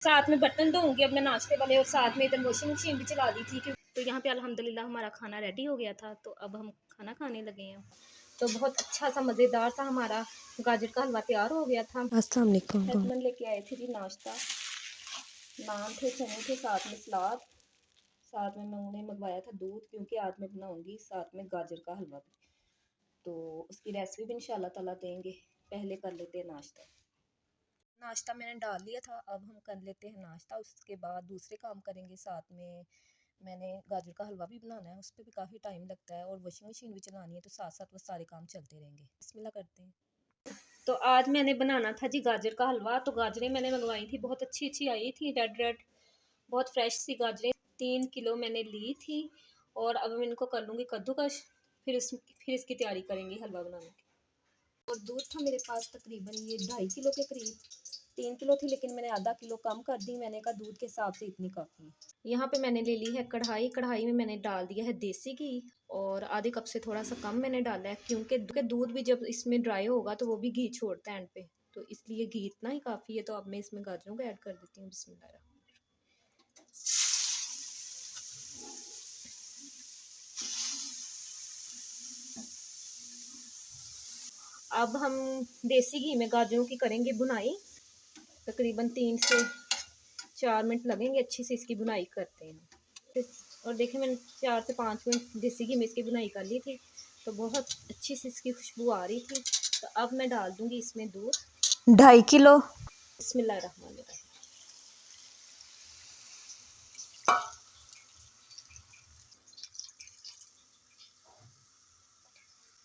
साथ में बर्तन धोऊंगी अपने नाश्ते वाले और साथ में इधर वॉशिंग मशीन भी चला दी थी। तो यहाँ पे अल्हम्दुलिल्लाह हमारा खाना रेडी हो गया था, तो अब हम खाना खाने लगे हैं। तो बहुत अच्छा सा मज़ेदार सा हमारा गाजर का हलवा तैयार हो गया था। अस्सलाम वालेकुम। हस्बैंड लेके आए थे जी नाश्ता, नान थे, चने थे, साथ में सलाद, साथ में मैंने मंगवाया था दूध, क्योंकि आज मैं बनाऊंगी साथ में गाजर का हलवा भी। तो उसकी रेसिपी भी इंशाल्लाह ताला देंगे। पहले कर लेते हैं नाश्ता। नाश्ता मैंने डाल लिया था, अब हम कर लेते हैं नाश्ता, उसके बाद दूसरे काम करेंगे। साथ में मैंने गाजर का हलवा भी बनाना है, उस पर भी काफ़ी टाइम लगता है, और वॉशिंग मशीन भी चलानी है, तो साथ साथ वो सारे काम चलते रहेंगे। बिस्मिल्लाह करते हैं। तो आज मैंने बनाना था जी गाजर का हलवा। तो गाजरें मैंने मंगवाई थी, बहुत अच्छी अच्छी आई थी, रेड रेड, बहुत फ्रेश सी गाजरें 3 किलो मैंने ली थी। और अब मैं इनको कर लूँगी कद्दूकश, फिर इसकी तैयारी करेंगे हलवा बनाने की। और दूध था मेरे पास तकरीबन ये 2.5 किलो के करीब, 3 किलो थी, लेकिन मैंने आधा किलो कम कर दी। मैंने कहा दूध के हिसाब से इतनी काफ़ी है। यहाँ पे मैंने ले ली है कढ़ाई, कढ़ाई में मैंने डाल दिया है देसी घी, और आधे कप से थोड़ा सा कम मैंने डाला है, क्योंकि दूध भी जब इसमें ड्राई होगा तो वो भी घी छोड़ता है एंड पे, तो इसलिए घी इतना ही काफ़ी है। तो अब मैं इसमें गाजरों को ऐड कर देती हूँ। बिस्मिल्लाह। अब हम देसी घी में गाजरों की करेंगे बुनाई, तकरीबन 3 से 4 मिनट लगेंगे, अच्छी से इसकी बुनाई करते हैं। और देखिए मैंने 4 से 5 मिनट देसी घी में इसकी बुनाई कर ली थी, तो बहुत अच्छी सी इसकी खुशबू आ रही थी। तो अब मैं डाल दूंगी इसमें दूध 2.5 किलो। बिस्मिल्लाहिर्रहमानिर्रहीम।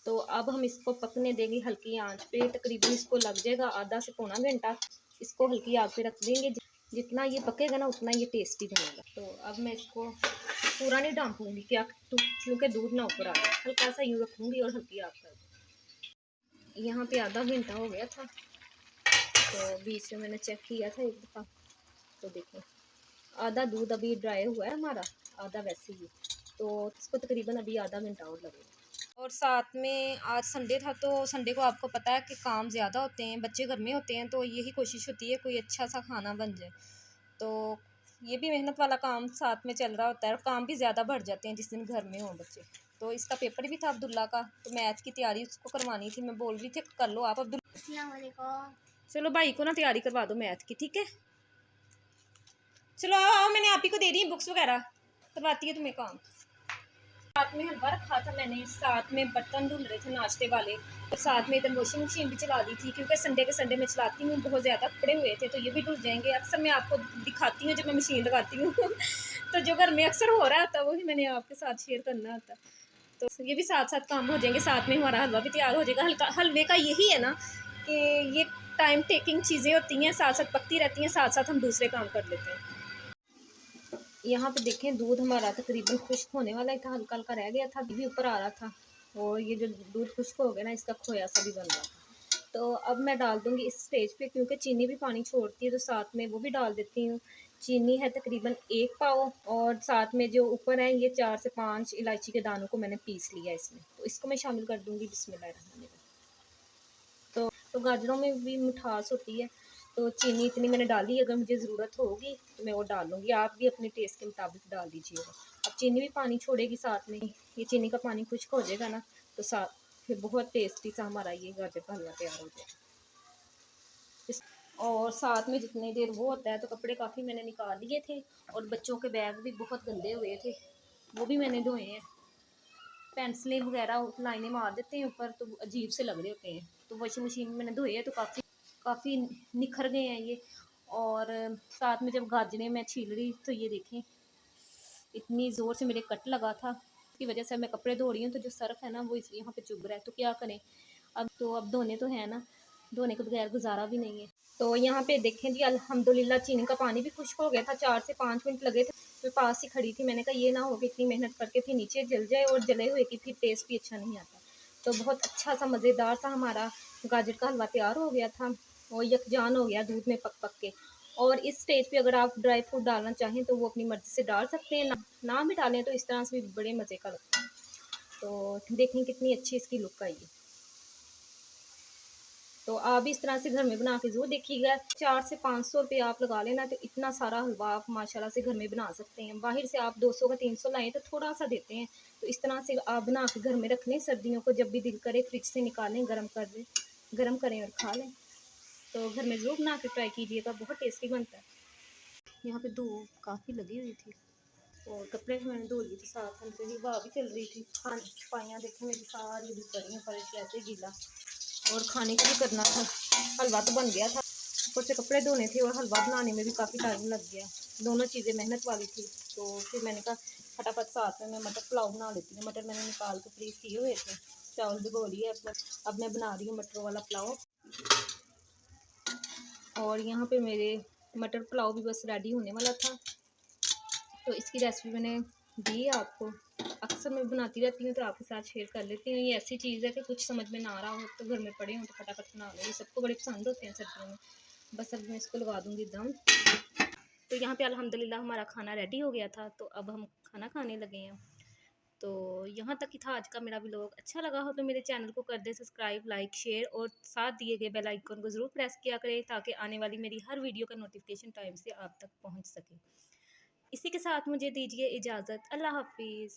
तो अब हम इसको पकने देंगे हल्की आंच पे, तकरीबन इसको लग जाएगा आधा से पौना घंटा। इसको हल्की आंच पे रख देंगे, जितना ये पकेगा ना उतना ये टेस्टी बनेगा। तो अब मैं इसको पूरा नहीं ढांपूंगी, क्या क्योंकि दूध ना ऊपर आ जाए, हल्का सा यूँ रखूँगी और हल्की आंच पर। यहाँ पे आधा घंटा हो गया था, तो बीच में मैंने चेक किया था एक दफ़ा, तो देखिए आधा दूध अभी ड्राई हुआ है हमारा, आधा वैसे ही। तो इसको तकरीबन अभी आधा घंटा और लगेगा। और साथ में आज संडे था, तो संडे को आपको पता है कि काम ज़्यादा होते हैं, बच्चे घर में होते हैं, तो यही कोशिश होती है कोई अच्छा सा खाना बन जाए। तो ये भी मेहनत वाला काम साथ में चल रहा होता है, और काम भी ज़्यादा बढ़ जाते हैं जिस दिन घर में हों बच्चे। तो इसका पेपर भी था अब्दुल्ला का, तो मैथ की तैयारी उसको करवानी थी। मैं बोल रही थी कर लो आप अब्दुल्ला। अस्सलाम वालेकुम। चलो भाई को ना तैयारी करवा दो मैथ की, ठीक है। चलो आओ आओ, मैंने आप ही को दे दी बुक्स वगैरह, करवाती है तुम्हें काम। साथ में हलवा रखा था मैंने, साथ में बर्तन धुल रहे थे नाश्ते वाले, और साथ में इधर वॉशिंग मशीन भी चला दी थी, क्योंकि संडे के संडे मैं चलाती हूँ, बहुत ज़्यादा कपड़े हुए थे, तो ये भी धुल जाएंगे। अक्सर मैं आपको दिखाती हूँ जब मैं मशीन लगाती हूँ तो जो घर में अक्सर हो रहा होता है वही मैंने आपके साथ शेयर करना होता है। तो ये भी साथ साथ काम हो जाएंगे, साथ में हमारा हलवा भी तैयार हो जाएगा। हलवे का यही है ना कि ये टाइम टेकिंग चीज़ें होती हैं, साथ साथ पकती रहती हैं, साथ साथ हम दूसरे काम कर लेते हैं। यहाँ पे देखें दूध हमारा तकरीबन खुश्क होने वाला ही था, हल्का हल्का रह गया था, घी भी ऊपर आ रहा था, और ये जो दूध खुश्क हो गया ना, इसका खोया सा भी बन रहा था। तो अब मैं डाल दूँगी इस स्टेज पे, क्योंकि चीनी भी पानी छोड़ती है, तो साथ में वो भी डाल देती हूँ। चीनी है तकरीबन 1 पाव, और साथ में जो ऊपर है ये 4 से 5 इलायची के दानों को मैंने पीस लिया इसमें, तो इसको मैं शामिल कर दूँगी। बिस्मिल्लाह। तो गाजरों में भी मिठास होती है, तो चीनी इतनी मैंने डाली, अगर मुझे ज़रूरत होगी तो मैं वो डाल लूँगी, आप भी अपने टेस्ट के मुताबिक डाल दीजिएगा। अब चीनी भी पानी छोड़ेगी साथ में, ये चीनी का पानी खुश्क हो जाएगा ना, तो साथ फिर बहुत टेस्टी सा हमारा ये गाजर का हलवा तैयार हो जाएगा। और साथ में जितनी देर वो होता है, तो कपड़े काफ़ी मैंने निकाल लिए थे, और बच्चों के बैग भी बहुत गंदे हुए थे, वो भी मैंने धोए हैं। पेंसिलें वगैरह लाइनें मार देते हैं ऊपर, तो अजीब से लग रहे होते हैं, तो वॉशिंग मशीन में मैंने धोए हैं, तो काफ़ी निखर गए हैं ये। और साथ में जब गाजरें मैं छील रही, तो ये देखें इतनी ज़ोर से मेरे कट लगा था, इसकी वजह से मैं कपड़े धो रही हूँ, तो जो सर्फ है ना वो इस यहाँ पे चुभ रहा है, तो क्या करें। अब धोने तो है ना, धोने के बगैर गुजारा भी नहीं है। तो यहाँ पे देखें जी अल्हम्दुलिल्लाह चीनी का पानी भी खुश्क हो गया था, 4 से 5 मिनट लगे थे। मैं पास ही खड़ी थी, मैंने कहा ये ना हो कि इतनी मेहनत करके फिर नीचे जल जाए, और जले हुए की फिर टेस्ट भी अच्छा नहीं आता। तो बहुत अच्छा सा मज़ेदार सा हमारा गाजर का हलवा तैयार हो गया था, और यकजान हो गया दूध में पक पक के। और इस स्टेज पे अगर आप ड्राई फ्रूट डालना चाहें तो वो अपनी मर्ज़ी से डाल सकते हैं, ना भी डालें तो इस तरह से भी बड़े मज़े का लगता है। तो देखें कितनी अच्छी इसकी लुक आई है। तो आप भी इस तरह से घर में बना के ज़रूर देखिएगा। 4 से 500 रुपये आप लगा लेना तो इतना सारा हलवा आप माशाल्लाह से घर में बना सकते हैं। बाहर से आप 200 का 300 लाएँ तो थोड़ा सा देते हैं। तो इस तरह से आप बना के घर में रख लें, सर्दियों को जब भी दिल करे फ्रिज से निकालें, गर्म कर दें, गर्म करें और खा लें। तो घर में ज़रूर बना के ट्राई कीजिएगा, बहुत टेस्टी बनता है। यहाँ पे धूप काफ़ी लगी हुई थी और कपड़े भी मैंने धो लिए थे, साथ में मेरी हवा भी चल रही थी। खाने की सफाइयाँ देखें मेरी सारी भी पड़ी हैं, फर्श ऐसे गीला, और खाने का भी करना था। हलवा तो बन गया था, ऊपर से कपड़े धोने थे और हलवा बनाने में भी काफ़ी टाइम लग गया। दोनों चीज़ें मेहनत वाली थी, तो फिर मैंने कहा फटाफट साथ में मैं मटर पुलाव बना लेती हूँ। मटर मैंने निकाल के फ्रीज किए हुए थे, चावल भिगो लिए, अब मैं बना रही हूँ मटर वाला पुलाव। और यहाँ पे मेरे मटर पुलाव भी बस रेडी होने वाला था, तो इसकी रेसिपी मैंने दी है आपको। अक्सर मैं बनाती रहती हूँ तो आपके साथ शेयर कर लेती हूँ। ये ऐसी चीज़ है कि कुछ समझ में ना आ रहा हो तो घर में पड़े हों तो फटाफट बना लो, ये सबको बड़े पसंद होते हैं सर्दियों में। बस अब मैं इसको लगा दूँगी दम। तो यहाँ पे अल्हम्दुलिल्लाह हमारा खाना रेडी हो गया था, तो अब हम खाना खाने लगे हैं। तो यहाँ तक ही था आज का मेरा व्लॉग। अच्छा लगा हो तो मेरे चैनल को कर दे सब्सक्राइब, लाइक, शेयर और साथ दिए गए बेल आइकन को ज़रूर प्रेस किया करें ताकि आने वाली मेरी हर वीडियो का नोटिफिकेशन टाइम से आप तक पहुँच सके। इसी के साथ मुझे दीजिए इजाज़त। अल्लाह हाफ़िज़।